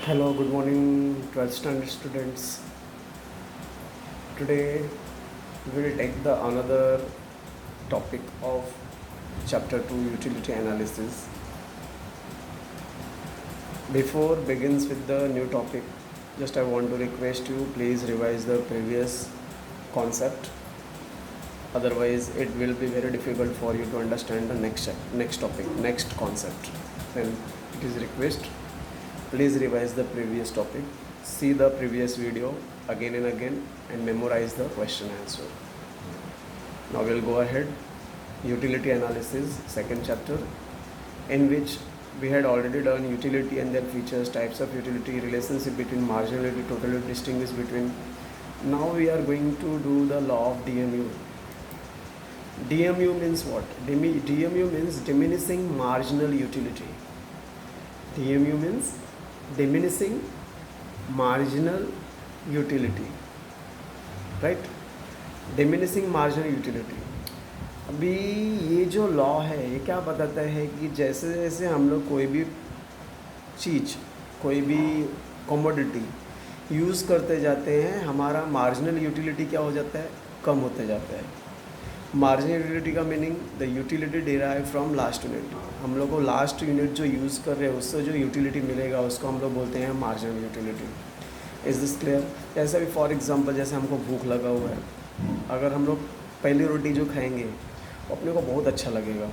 Hello, good morning, 12th standard students. Today we will take the another topic of chapter 2 utility analysis. Before begins with the new topic, just I want to request you please revise the previous concept. Otherwise, it will be very difficult for you to understand the next topic, next concept. Then it is request. Please revise the previous topic, see the previous video again and again and memorize the question answer. Now we'll go ahead. Utility analysis, second chapter, in which we had already done utility and their features, types of utility, relationship between marginality, totality, distinguish between. Now we are going to do the law of DMU. DMU means what? DMU means diminishing marginal utility. DMU means diminishing marginal utility, right? Diminishing marginal utility. अभी ये जो law है ये क्या बताता है कि जैसे जैसे हम लोग कोई भी चीज़, कोई भी कमोडिटी यूज़ करते जाते हैं, हमारा मार्जिनल यूटिलिटी क्या हो जाता है? कम होते जाता है. मार्जिनल यूटिलिटी का meaning the utility derive from last unit. हम लोग को लास्ट यूनिट जो यूज़ कर रहे हैं उससे जो यूटिलिटी मिलेगा उसको हम लोग बोलते हैं marginal utility. Is this clear? जैसे भी फॉर एग्जांपल जैसे हमको भूख लगा हुआ है, अगर हम लोग पहली रोटी जो खाएंगे अपने को बहुत अच्छा लगेगा.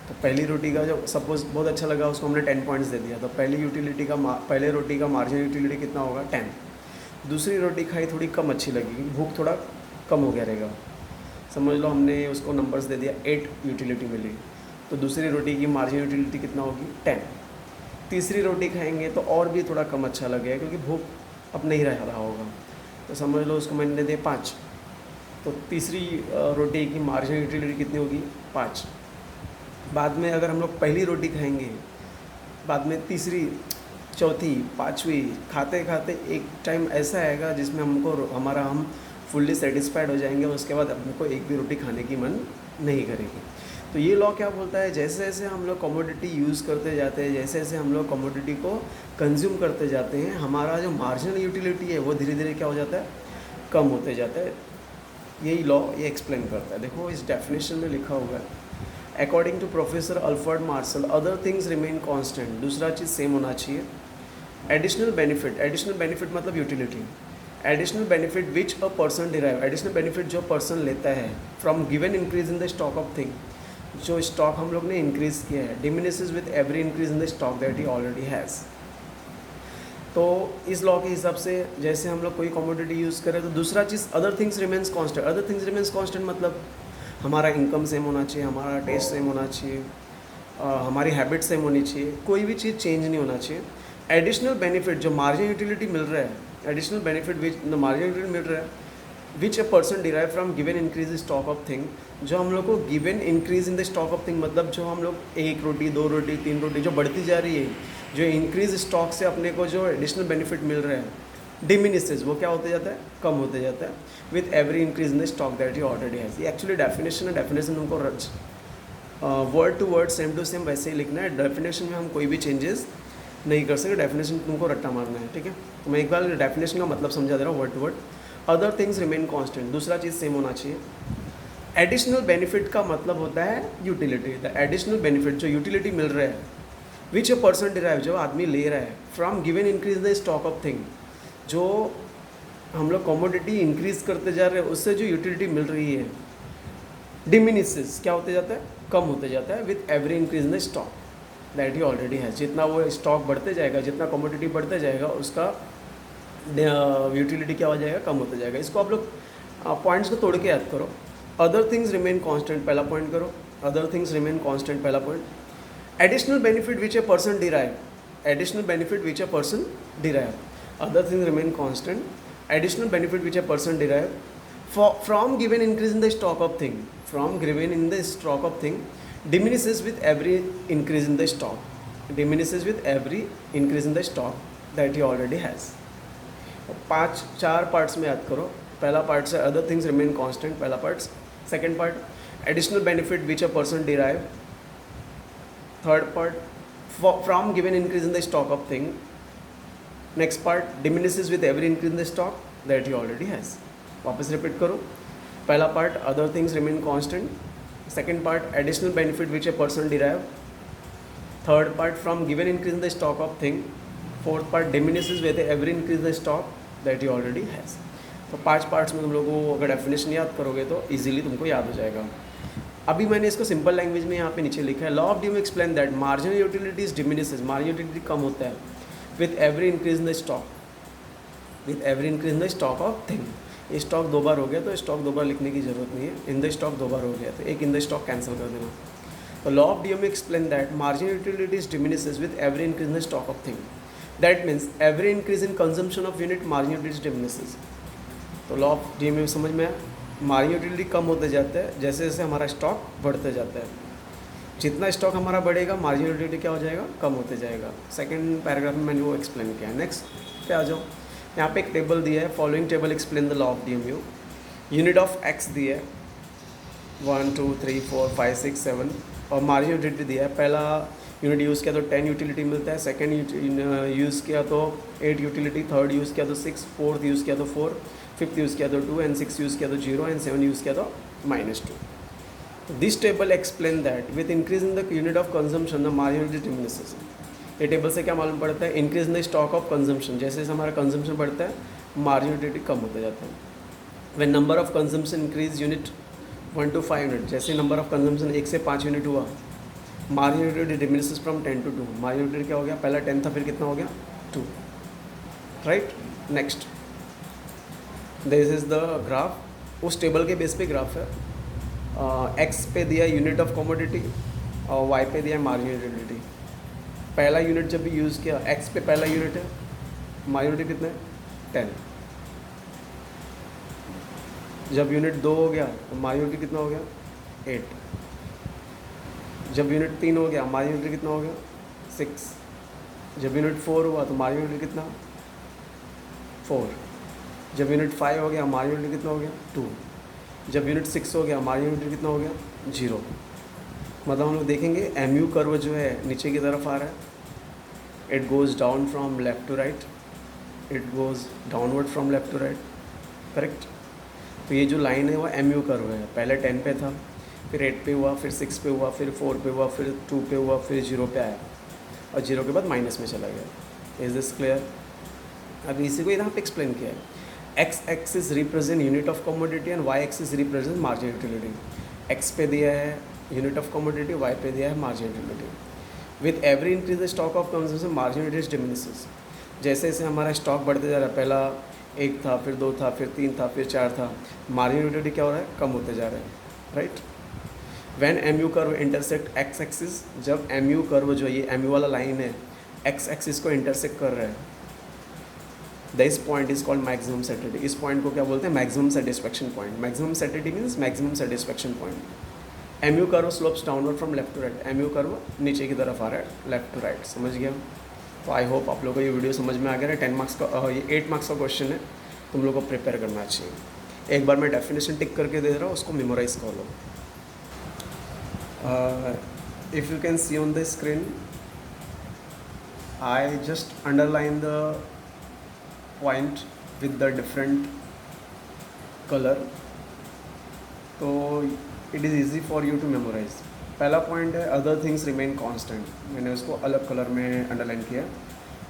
तो पहली रोटी का जो सपोज बहुत अच्छा लगा उसको हमने 10 पॉइंट्स दे दिया, तो पहले रोटी का मार्जिनल यूटिलिटी कितना होगा? 10. दूसरी रोटी खाई थोड़ी कम अच्छी लगेगी, भूख थोड़ा कम हो गया रहेगा. समझ लो हमने उसको नंबर्स दे दिया, 8 यूटिलिटी मिली, तो दूसरी रोटी की मार्जिनल यूटिलिटी कितना होगी? 10. तीसरी रोटी खाएंगे तो और भी थोड़ा कम अच्छा लगेगा क्योंकि भूख अब नहीं रहा होगा, तो समझ लो उसको मैंने दे दिया 5. तो तीसरी रोटी की मार्जिनल यूटिलिटी कितनी होगी? 5. बाद में अगर हम लोग पहली रोटी खाएंगे, बाद में तीसरी, चौथी, पाँचवीं खाते खाते एक टाइम ऐसा आएगा जिसमें हम फुल्ली सेटिस्फाइड हो जाएंगे, उसके बाद अपने को एक भी रोटी खाने की मन नहीं करेगी. तो ये लॉ क्या बोलता है? जैसे जैसे हम लोग कमोडिटी यूज़ करते जाते हैं, जैसे जैसे हम लोग कमोडिटी को कंज्यूम करते जाते हैं, हमारा जो मार्जिनल यूटिलिटी है वो धीरे धीरे क्या हो जाता है? कम होते जाता है. यही लॉ ये एक्सप्लेन करता है. देखो इस डेफिनेशन में लिखा हुआ है, according to professor Alfred Marshall other things remain constant. दूसरा चीज़ सेम होना चाहिए. एडिशनल बेनिफिट मतलब utility. Additional benefit which a person derive, additional benefit जो पर्सन लेता है from given increase in the stock of thing, जो स्टॉक हम लोग ने इंक्रीज किया है, diminishes with every increase in the stock that he already has. तो इस लॉ के हिसाब से जैसे हम लोग कोई कमोडिटी यूज़ करें, तो दूसरा चीज़ other things remains constant. Other things remains constant मतलब हमारा इनकम सेम होना चाहिए, हमारा टेस्ट सेम होना चाहिए, हमारी हैबिट सेम होनी चाहिए, कोई भी चीज़ चेंज नहीं होना चाहिए. एडिशनल बेनिफिट जो मार्जिनल यूटिलिटी मिल रहा है, additional benefit which the marginal utility मिल रहा है which a person derive from given increase stock of thing, जो हम लोग को given increase in the stock of thing मतलब जो हम लोग एक रोटी, 2 रोटी, 3 रोटी जो बढ़ती जा रही है, जो इंक्रीज स्टॉक से अपने को जो एडिशनल बेनिफिट मिल रहा है, डिमिनिशेस, वो क्या होते जाता है? कम होते जाता है with every increase in the stock that you already has. ये एक्चुअली डेफिनेशन है. डेफिनेशन तुमको word to word same to same वैसे ही लिखना है. डेफिनेशन में हम कोई भी चेंजेस नहीं कर सकते. डेफिनेशन तुमको रट्टा मारना है, ठीक है? तो मैं एक बार डेफिनेशन का मतलब समझा दे रहा हूँ word to word. Other things remain constant, दूसरा चीज़ सेम होना चाहिए. एडिशनल बेनिफिट का मतलब होता है यूटिलिटी. द एडिशनल बेनिफिट जो यूटिलिटी मिल रहा है विच अ पर्सन डिराइव, जो आदमी ले रहा है from given increase the stock of thing, जो हम लोग कमोडिटी इंक्रीज करते जा रहे हैं उससे जो यूटिलिटी मिल रही है, डिमिनिशेस क्या होते जाता है? कम होते जाता है with every increase in the stock that he already है. जितना वो स्टॉक बढ़ते जाएगा, जितना कमोडिटी बढ़ते जाएगा, उसका यूटिलिटी क्या हो जाएगा? कम होते जाएगा. इसको आप लोग पॉइंट्स को तोड़ के याद करो. अदर थिंग्स रिमेन कांस्टेंट पहला पॉइंट करो. अदर थिंग्स रिमेन कांस्टेंट पहला point. Additional benefit which a person derive, additional benefit which a person derive. Other things remain constant. Additional benefit which a person derive from given increase in the stock of thing, from given in the stock of thing, diminishes with every increase in the stock, diminishes with every increase in the stock that he already has. 4 parts में याद करो. पहला part से other things remain constant, पहला part. Second part additional benefit which a person derive. Third part from given increase in the stock of thing. Next part diminishes with every increase in the stock that you already has. वापस repeat करो. पहला part other things remain constant. Second part additional benefit which a person derive. Third part from given increase in the stock of thing. Fourth part diminishes with every increase the stock that you already has. तो 5 parts में तुम लोगों को अगर definition याद करोगे तो easily तुमको याद हो जाएगा. अभी मैंने इसको सिंपल लैंग्वेज में यहाँ पे नीचे लिखा है. Law of DMU explain that marginal utilities diminishes. Marginal utility कम होता है with every increase in the stock. With every increase in the stock of thing. ये स्टॉक 2 बार हो गया तो स्टॉक 2 बार लिखने की जरूरत नहीं है. इन द स्टॉक 2 बार हो गया तो एक इन द स्टॉक कैंसिल कर देना. तो law of DMU explain that marginal utilities diminishes with every increase in the stock of thing. That means every increase in consumption of unit marginal utilities diminishes. तो law of DMU समझ में आया. Marginal utility कम होते जाते हैं जैसे जैसे हमारा स्टॉक बढ़ते जाता है. जितना स्टॉक हमारा बढ़ेगा मार्जिनल यूटिलिटी क्या हो जाएगा, कम होते जाएगा. सेकंड पैराग्राफ में मैंने वो एक्सप्लेन किया है. नेक्स्ट पे आ जाओ. यहाँ पे एक टेबल दिया है. Following table explain the law of DMU. Unit of x दिया है 1 2 3 4 5 6 7 और मार्जिनल यूटिलिटी दिया है. पहला यूनिट यूज़ किया तो 10 यूटिलिटी मिलता है. सेकंड यूज़ किया तो 8 यूटिलिटी. थर्ड यूज़ किया तो 6. फोर्थ यूज़ किया तो 4. फिफ्थ यूज़ किया तो 2 एंड 6 यूज़ किया तो 0 एंड 7 यूज़ किया तो -2. This table explain that with increase in the unit of consumption the marginal utility diminishes. ये टेबल से क्या मालूम पड़ता है, increase in the stock of consumption. जैसे जैसे हमारा कंजम्पशन बढ़ता है मार्जिनल यूटिलिटी कम होता जाता है. When number of consumption increase unit 1 to 5 unit. जैसे नंबर ऑफ कंजम्पशन 1 से 5 यूनिट हुआ marginal utility diminishes from 10 to 2. Marginal utility क्या हो गया, पहला 10 था फिर कितना हो गया 2. Right. Next this is the graph. उस टेबल के बेस पे ग्राफ है. एक्स पे दिया यूनिट ऑफ कमोडिटी और वाई पे दिया मार्जिनल यूटिलिटी. पहला यूनिट जब भी यूज़ किया एक्स पे पहला यूनिट है, मार्जिनल यूटिलिटी कितना है 10. जब यूनिट 2 हो गया तो मार्जिनल यूटिलिटी कितना हो गया 8. जब यूनिट 3 हो गया मार्जिनल यूटिलिटी कितना हो गया 6. जब यूनिट 4 हुआ तो मार्जिनल यूटिलिटी कितना 4. जब यूनिट 5 हो गया मार्जिनल यूटिलिटी कितना हो गया 2. जब यूनिट 6 हो गया मार्जिनल यूटिलिटी कितना हो गया 0. मतलब हम लोग देखेंगे एमयू कर्व जो है नीचे की तरफ आ रहा है. It goes down from left to right. It goes downward from left to right. Correct. तो ये जो लाइन है वो एमयू कर्व है. पहले 10 पे था, फिर 8 पे हुआ, फिर 6 पे हुआ, फिर 4 पे हुआ, फिर 2 पे हुआ, फिर 0 पे आया और 0 के बाद माइनस में चला गया. Is this clear. अभी इसी को यहाँ पे एक्सप्लेन किया है. X axis represent unit of commodity and y axis represent marginal utility. X पे दिया है यूनिट ऑफ कमोडिटी, वाई पे दिया है marginal utility. With every increase the stock of consumption marginal utility diminishes. जैसे जैसे हमारा स्टॉक बढ़ते जा रहा है, पहला 1 था, फिर 2 था, फिर 3 था, फिर 4 था, मार्जिनल यूटिलिटी क्या हो रहा है, कम होते जा रहा है. Right. When MU curve intersect x axis. जब एमयू कर्व जो ये एमयू वाला लाइन है एक्स एक्सिस को इंटरसेक्ट कर रहा है, this point is called maximum satisfaction. इस पॉइंट को क्या बोलते हैं, maximum satisfaction point. Maximum satisfaction means maximum satisfaction point. MU curve slopes downward from left to right. MU curve नीचे की तरफ आ रहा है लेफ्ट टू राइट. समझ गया. तो आई होप आप लोगों को ये वीडियो समझ में आ गया है. 10 मार्क्स का ये 8 मार्क्स का क्वेश्चन है. तुम लोग को प्रिपेयर करना चाहिए. एक बार मैं डेफिनेशन टिक करके दे रहा हूँ, उसको मेमोराइज कर लो. If you can see on the screen I just underline the point with the different colour. तो it is easy for you to memorise. पहला पॉइंट है अदर थिंग्स रिमेन कांस्टेंट. मैंने उसको अलग कलर में अंडरलाइन किया.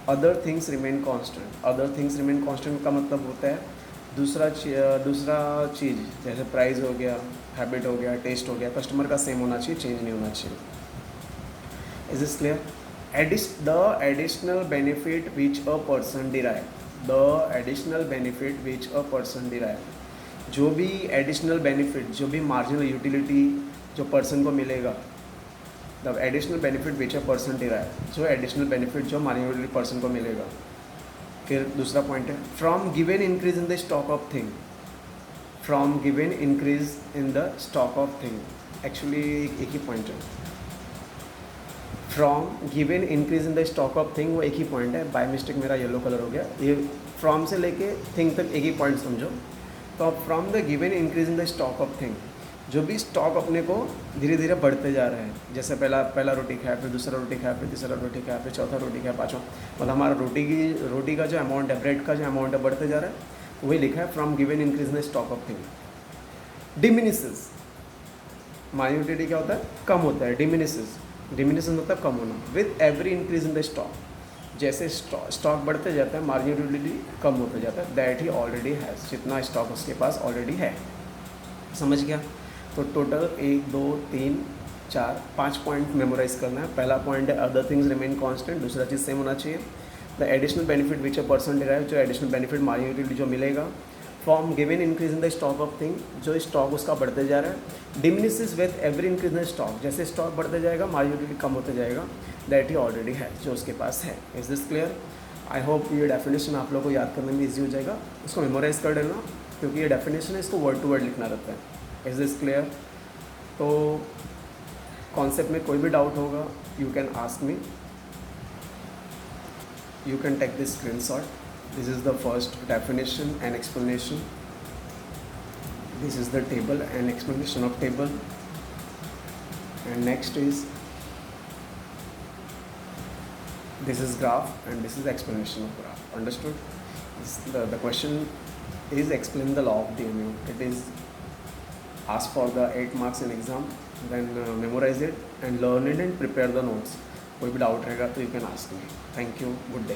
Other things remain constant. Other things remain constant का मतलब होता है दूसरा चीज़ जैसे प्राइस हो गया, हैबिट हो गया, टेस्ट हो गया, कस्टमर का सेम होना चाहिए, चेंज नहीं होना चाहिए. Is this clear. The additional benefit which a person derive. The additional benefit which a person derive. जो भी एडिशनल बेनिफिट, जो भी मार्जिनल यूटिलिटी जो पर्सन को मिलेगा, the additional benefit which a person derive. जो एडिशनल बेनिफिट जो marginal utility person को मिलेगा. फिर दूसरा पॉइंट है from given increase in the stock of thing. From given increase in the stock of thing. Actually एक ही पॉइंट है. From given increase in the stock of thing वो एक ही पॉइंट है. बाय मिस्टेक मेरा येलो कलर हो गया. ये from से लेके थिंग तक एक ही पॉइंट समझो. तो from the given increase in the stock of thing जो भी स्टॉक अपने को धीरे धीरे बढ़ते जा रहे हैं, जैसे पहला रोटी खाया, फिर दूसरा रोटी खाया, फिर तीसरा रोटी खाया, फिर चौथा रोटी खाया, पाँचवा, मतलब हमारा रोटी का जो अमाउंट है, ब्रेड का जो अमाउंट है बढ़ते जा रहा है, वही लिखा है from given increase in stock of thing diminishes. Minority क्या होता है? कम होता है। डिमिनिसेस मतलब कम होना। With every increase in the stock, जैसे स्टॉक बढ़ते जाता है मार्जिनल यूटिलिटी कम होता जाता है। दैट ही ऑलरेडी हैज़, जितना स्टॉक उसके पास ऑलरेडी है। समझ गया? तो टोटल 1 2 3 4 5 पॉइंट मेमोराइज करना है। पहला पॉइंट है अदर थिंग्स रिमेन कांस्टेंट, दूसरा चीज़ सेम होना चाहिए। The additional benefit which a person derive, जो एडिशनल बेनिफिट मार्जिनल यूटिलिटी जो मिलेगा। Form given increase in the stock of thing, जो स्टॉक उसका बढ़ते जा रहा है। Diminishes with every increase in stock, जैसे स्टॉक बढ़ते जाएगा मार्जिनल यूटिलिटी कम होते जाएगा। दैट ही ऑलरेडी है, जो उसके पास है। Is this clear? I hope ये डेफिनेशन आप लोगों को याद करने में ईजी हो जाएगा। उसको मेमोराइज कर लेना, क्योंकि ये डेफिनेशन है, इसको वर्ड टू वर्ड लिखना रहता है। Is this clear? तो कॉन्सेप्ट में कोई भी डाउट होगा, you can ask me, you can take this screenshot. This is the first definition and explanation. This is the table and explanation of table. And next is, this is graph and this is explanation of graph. Understood? The question is explain the law of DMU. It is asked for the 8 marks in exam. Then memorize it and learn it and prepare the notes. कोई भी doubt रहेगा तो you can ask me. Thank you, good day.